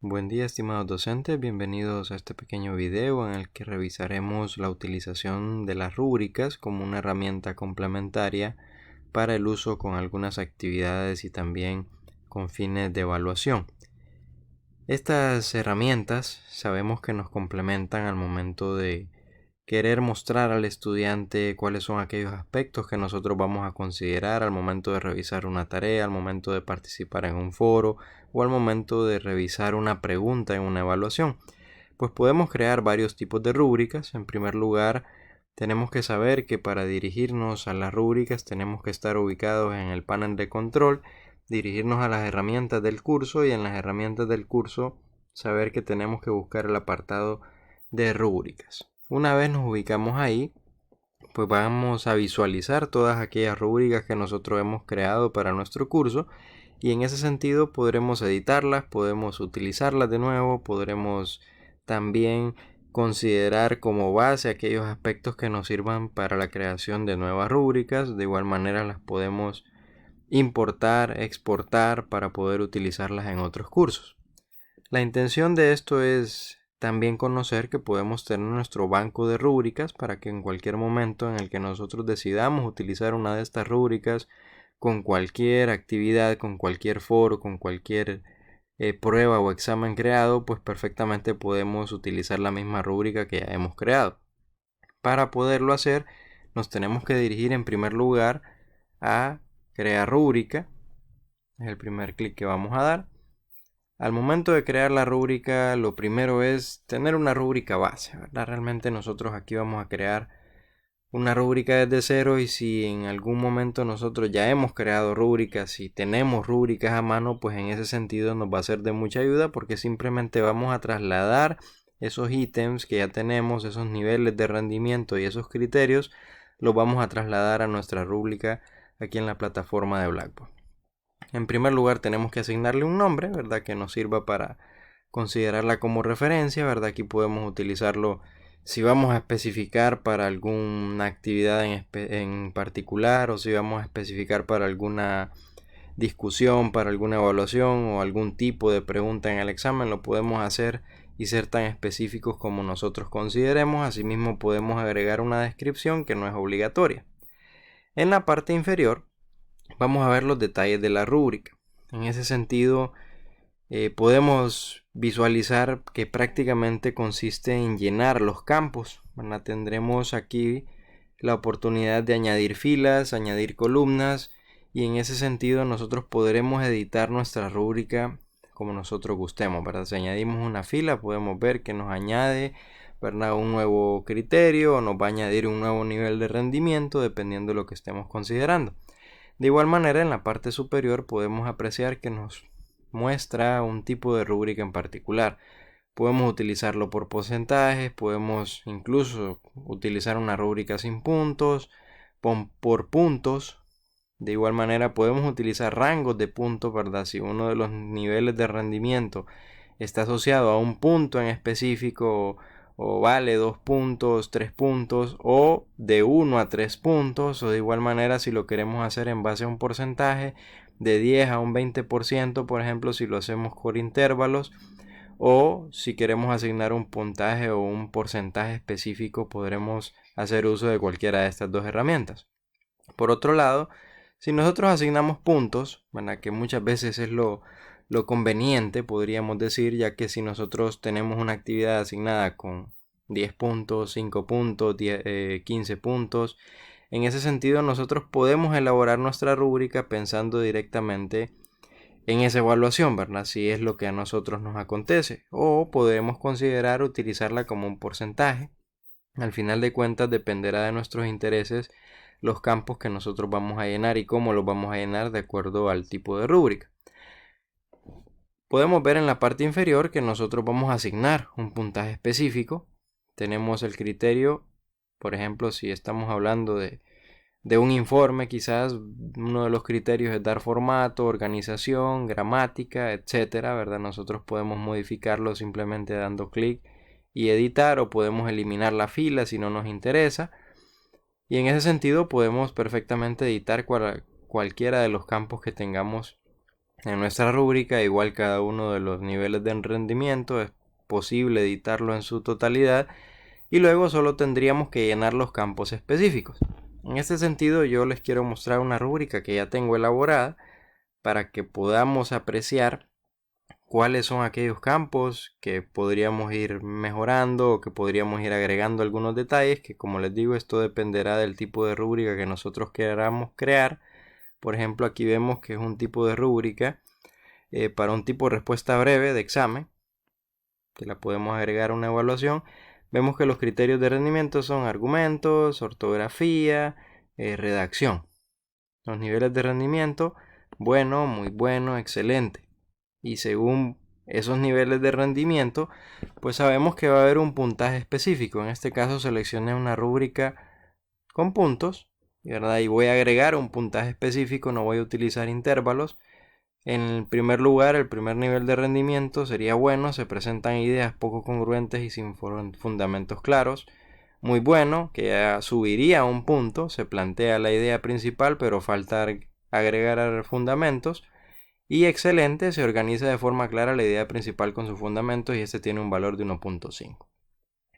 Buen día, estimados docentes, bienvenidos a este pequeño video en el que revisaremos la utilización de las rúbricas como una herramienta complementaria para el uso con algunas actividades y también con fines de evaluación. Estas herramientas sabemos que nos complementan al momento de querer mostrar al estudiante cuáles son aquellos aspectos que nosotros vamos a considerar al momento de revisar una tarea, al momento de participar en un foro o al momento de revisar una pregunta en una evaluación. Pues podemos crear varios tipos de rúbricas. En primer lugar, tenemos que saber que para dirigirnos a las rúbricas tenemos que estar ubicados en el panel de control, dirigirnos a las herramientas del curso y en las herramientas del curso saber que tenemos que buscar el apartado de rúbricas. Una vez nos ubicamos ahí, pues vamos a visualizar todas aquellas rúbricas que nosotros hemos creado para nuestro curso y en ese sentido podremos editarlas, podemos utilizarlas de nuevo, podremos también considerar como base aquellos aspectos que nos sirvan para la creación de nuevas rúbricas. De igual manera las podemos importar, exportar para poder utilizarlas en otros cursos. La intención de esto es también conocer que podemos tener nuestro banco de rúbricas para que en cualquier momento en el que nosotros decidamos utilizar una de estas rúbricas con cualquier actividad, con cualquier foro, con cualquier prueba o examen creado, pues perfectamente podemos utilizar la misma rúbrica que ya hemos creado. Para poderlo hacer, nos tenemos que dirigir en primer lugar a crear rúbrica. Es el primer clic que vamos a dar. Al momento de crear la rúbrica, lo primero es tener una rúbrica base, ¿verdad? Realmente nosotros aquí vamos a crear una rúbrica desde cero y si en algún momento nosotros ya hemos creado rúbricas y tenemos rúbricas a mano, pues en ese sentido nos va a ser de mucha ayuda porque simplemente vamos a trasladar esos ítems que ya tenemos, esos niveles de rendimiento y esos criterios, los vamos a trasladar a nuestra rúbrica aquí en la plataforma de Blackboard. En primer lugar tenemos que asignarle un nombre, ¿verdad? Que nos sirva para considerarla como referencia, ¿verdad? Aquí podemos utilizarlo si vamos a especificar para alguna actividad en particular o si vamos a especificar para alguna discusión, para alguna evaluación o algún tipo de pregunta en el examen, lo podemos hacer y ser tan específicos como nosotros consideremos. Asimismo podemos agregar una descripción que no es obligatoria. En la parte inferior vamos a ver los detalles de la rúbrica. En ese sentido, podemos visualizar que prácticamente consiste en llenar los campos. ¿Verdad? Tendremos aquí la oportunidad de añadir filas, añadir columnas y en ese sentido nosotros podremos editar nuestra rúbrica como nosotros gustemos, ¿verdad? Si añadimos una fila podemos ver que nos añade, ¿verdad?, un nuevo criterio o nos va a añadir un nuevo nivel de rendimiento dependiendo de lo que estemos considerando. De igual manera, en la parte superior podemos apreciar que nos muestra un tipo de rúbrica en particular. Podemos utilizarlo por porcentajes, podemos incluso utilizar una rúbrica sin puntos, por puntos. De igual manera podemos utilizar rangos de puntos, ¿verdad? Si uno de los niveles de rendimiento está asociado a un punto en específico o vale 2 puntos, 3 puntos o de 1 a 3 puntos, o de igual manera si lo queremos hacer en base a un porcentaje de 10 a un 20%, por ejemplo, si lo hacemos por intervalos, o si queremos asignar un puntaje o un porcentaje específico, podremos hacer uso de cualquiera de estas dos herramientas. Por otro lado, si nosotros asignamos puntos, ¿verdad?, que muchas veces es lo conveniente, podríamos decir, ya que si nosotros tenemos una actividad asignada con 10 puntos, 5 puntos, 15 puntos, en ese sentido nosotros podemos elaborar nuestra rúbrica pensando directamente en esa evaluación, ¿verdad? Si es lo que a nosotros nos acontece, o podemos considerar utilizarla como un porcentaje. Al final de cuentas dependerá de nuestros intereses los campos que nosotros vamos a llenar y cómo los vamos a llenar de acuerdo al tipo de rúbrica. Podemos ver en la parte inferior que nosotros vamos a asignar un puntaje específico. Tenemos el criterio, por ejemplo, si estamos hablando de un informe, quizás uno de los criterios es dar formato, organización, gramática, etcétera, ¿verdad? Nosotros podemos modificarlo simplemente dando clic y editar, o podemos eliminar la fila si no nos interesa. Y en ese sentido podemos perfectamente editar cualquiera de los campos que tengamos En nuestra rúbrica, igual cada uno de los niveles de rendimiento es posible editarlo en su totalidad y luego solo tendríamos que llenar los campos específicos. En este sentido, yo les quiero mostrar una rúbrica que ya tengo elaborada para que podamos apreciar cuáles son aquellos campos que podríamos ir mejorando o que podríamos ir agregando algunos detalles que, como les digo, esto dependerá del tipo de rúbrica que nosotros queramos crear. Por ejemplo, aquí vemos que es un tipo de rúbrica para un tipo de respuesta breve de examen, que la podemos agregar a una evaluación. Vemos que los criterios de rendimiento son argumentos, ortografía, redacción. Los niveles de rendimiento, bueno, muy bueno, excelente. Y según esos niveles de rendimiento, pues sabemos que va a haber un puntaje específico. En este caso seleccioné una rúbrica con puntos, ¿verdad? Y voy a agregar un puntaje específico, no voy a utilizar intervalos. En el primer lugar, el primer nivel de rendimiento sería bueno, se presentan ideas poco congruentes y sin fundamentos claros. Muy bueno, que ya subiría un punto, se plantea la idea principal, pero falta agregar fundamentos. Y excelente, se organiza de forma clara la idea principal con sus fundamentos y este tiene un valor de 1.5.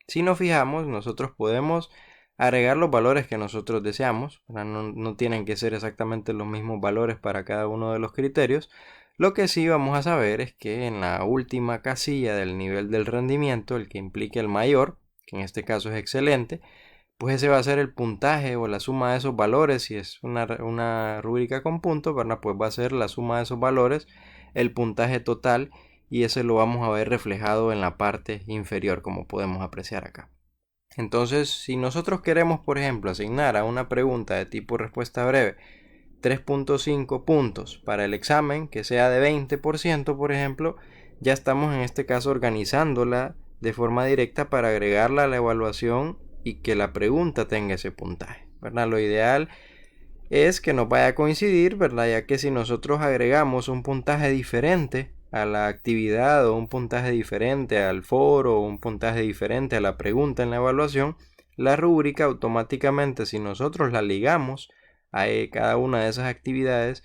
Si nos fijamos, nosotros podemos agregar los valores que nosotros deseamos. No tienen que ser exactamente los mismos valores para cada uno de los criterios. Lo que sí vamos a saber es que en la última casilla del nivel del rendimiento, el que implique el mayor, que en este caso es excelente, pues ese va a ser el puntaje o la suma de esos valores. Si es una rúbrica con puntos, ¿verdad? Pues va a ser la suma de esos valores, el puntaje total, y ese lo vamos a ver reflejado en la parte inferior, como podemos apreciar acá. Entonces, si nosotros queremos, por ejemplo, asignar a una pregunta de tipo respuesta breve 3.5 puntos para el examen, que sea de 20%, por ejemplo, ya estamos en este caso organizándola de forma directa para agregarla a la evaluación y que la pregunta tenga ese puntaje, ¿verdad? Lo ideal es que nos vaya a coincidir, ¿verdad? Ya que si nosotros agregamos un puntaje diferente a la actividad o un puntaje diferente al foro o un puntaje diferente a la pregunta en la evaluación, la rúbrica automáticamente, si nosotros la ligamos a cada una de esas actividades,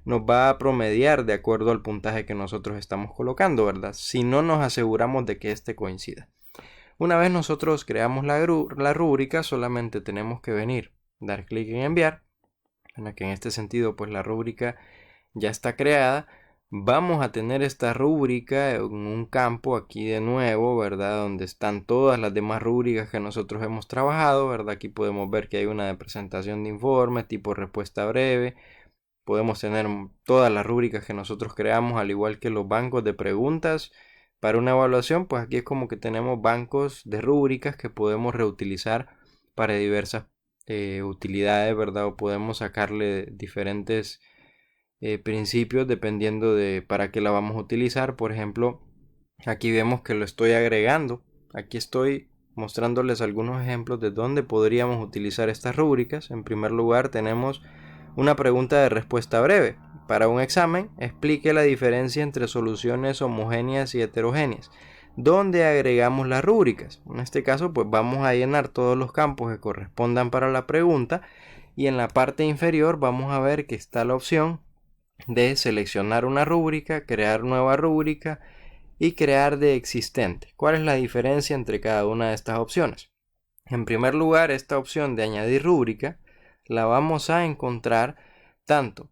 nos va a promediar de acuerdo al puntaje que nosotros estamos colocando, ¿verdad? Si no nos aseguramos de que este coincida. Una vez nosotros creamos la rúbrica, solamente tenemos que venir, dar clic en enviar, en que en este sentido pues la rúbrica ya está creada. Vamos a tener esta rúbrica en un campo aquí de nuevo, ¿verdad? Donde están todas las demás rúbricas que nosotros hemos trabajado, ¿verdad? Aquí podemos ver que hay una de presentación de informe, tipo respuesta breve. Podemos tener todas las rúbricas que nosotros creamos, al igual que los bancos de preguntas. Para una evaluación, pues aquí es como que tenemos bancos de rúbricas que podemos reutilizar para diversas utilidades, ¿verdad? O podemos sacarle diferentes principios dependiendo de para qué la vamos a utilizar. Por ejemplo, aquí vemos que lo estoy agregando. Aquí estoy mostrándoles algunos ejemplos de dónde podríamos utilizar estas rúbricas. En primer lugar, tenemos una pregunta de respuesta breve. Para un examen, explique la diferencia entre soluciones homogéneas y heterogéneas, donde agregamos las rúbricas. En este caso, pues vamos a llenar todos los campos que correspondan para la pregunta y en la parte inferior vamos a ver que está la opción de seleccionar una rúbrica, crear nueva rúbrica y crear de existente. ¿Cuál es la diferencia entre cada una de estas opciones? En primer lugar, esta opción de añadir rúbrica la vamos a encontrar tanto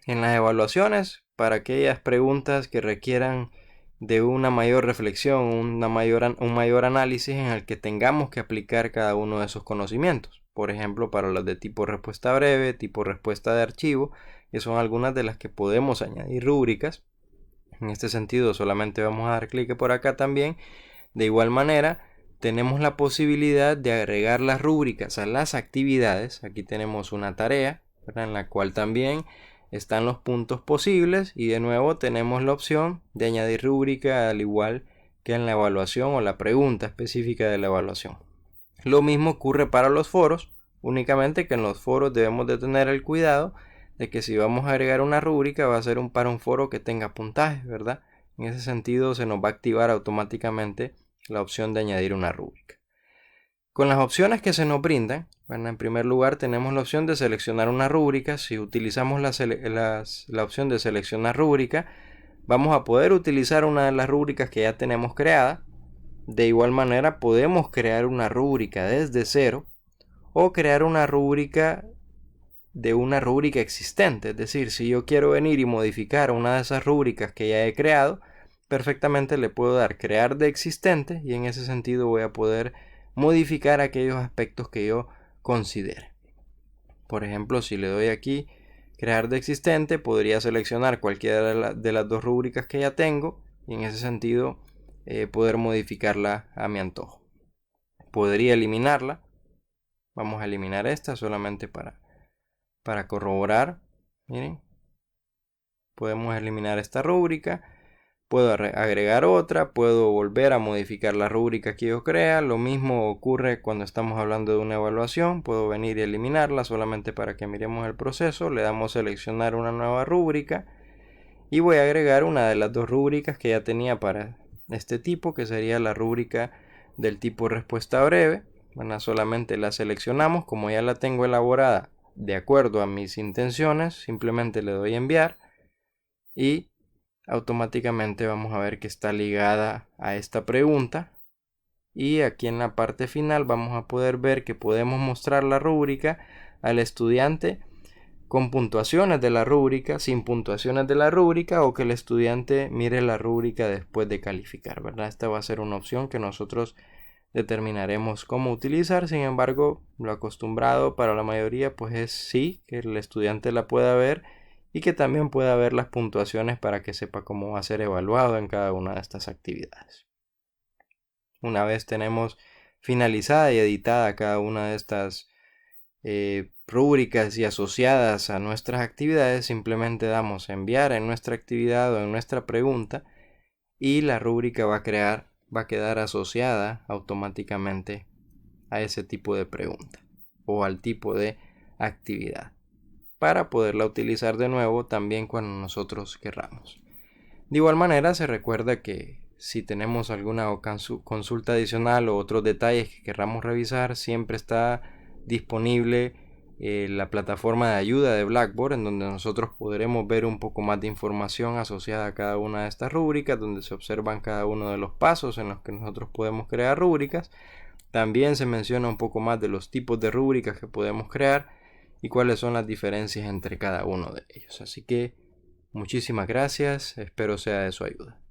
en las evaluaciones para aquellas preguntas que requieran de una mayor reflexión, un mayor análisis en el que tengamos que aplicar cada uno de esos conocimientos. Por ejemplo, para los de tipo respuesta breve, tipo respuesta de archivo, que son algunas de las que podemos añadir rúbricas. En este sentido, solamente vamos a dar clic por acá también. De igual manera, tenemos la posibilidad de agregar las rúbricas a las actividades. Aquí tenemos una tarea, ¿verdad? En la cual también están los puntos posibles y de nuevo tenemos la opción de añadir rúbrica al igual que en la evaluación o la pregunta específica de la evaluación. Lo mismo ocurre para los foros, únicamente que en los foros debemos de tener el cuidado de que si vamos a agregar una rúbrica va a ser para un foro que tenga puntajes, ¿verdad? En ese sentido se nos va a activar automáticamente la opción de añadir una rúbrica. Con las opciones que se nos brindan, bueno, en primer lugar tenemos la opción de seleccionar una rúbrica. Si utilizamos la opción de seleccionar rúbrica, vamos a poder utilizar una de las rúbricas que ya tenemos creada. De igual manera podemos crear una rúbrica desde cero o crear una rúbrica de una rúbrica existente. Es decir, si yo quiero venir y modificar una de esas rúbricas que ya he creado, perfectamente le puedo dar crear de existente y en ese sentido voy a poder modificar aquellos aspectos que yo considere. Por ejemplo, si le doy aquí crear de existente, podría seleccionar cualquiera de las dos rúbricas que ya tengo y en ese sentido poder modificarla a mi antojo. Podría eliminarla. Vamos a eliminar esta solamente para corroborar. Miren, podemos eliminar esta rúbrica. Puedo agregar otra, puedo volver a modificar la rúbrica que yo crea. Lo mismo ocurre cuando estamos hablando de una evaluación. Puedo venir y eliminarla solamente para que miremos el proceso. Le damos seleccionar una nueva rúbrica y voy a agregar una de las dos rúbricas que ya tenía para este tipo, que sería la rúbrica del tipo respuesta breve. Bueno, solamente la seleccionamos, como ya la tengo elaborada de acuerdo a mis intenciones, simplemente le doy enviar y automáticamente vamos a ver que está ligada a esta pregunta. Y aquí en la parte final vamos a poder ver que podemos mostrar la rúbrica al estudiante con puntuaciones de la rúbrica, sin puntuaciones de la rúbrica, o que el estudiante mire la rúbrica después de calificar, ¿verdad? Esta va a ser una opción que nosotros determinaremos cómo utilizar. Sin embargo, lo acostumbrado para la mayoría pues es sí, que el estudiante la pueda ver y que también pueda ver las puntuaciones para que sepa cómo va a ser evaluado en cada una de estas actividades. Una vez tenemos finalizada y editada cada una de estas rúbricas y asociadas a nuestras actividades, simplemente damos enviar en nuestra actividad o en nuestra pregunta y la rúbrica va a quedar asociada automáticamente a ese tipo de pregunta o al tipo de actividad para poderla utilizar de nuevo también cuando nosotros querramos. De igual manera se recuerda que si tenemos alguna consulta adicional o otros detalles que querramos revisar, siempre está disponible la plataforma de ayuda de Blackboard, en donde nosotros podremos ver un poco más de información asociada a cada una de estas rúbricas, donde se observan cada uno de los pasos en los que nosotros podemos crear rúbricas. También se menciona un poco más de los tipos de rúbricas que podemos crear y cuáles son las diferencias entre cada uno de ellos. Así que muchísimas gracias, espero sea de su ayuda.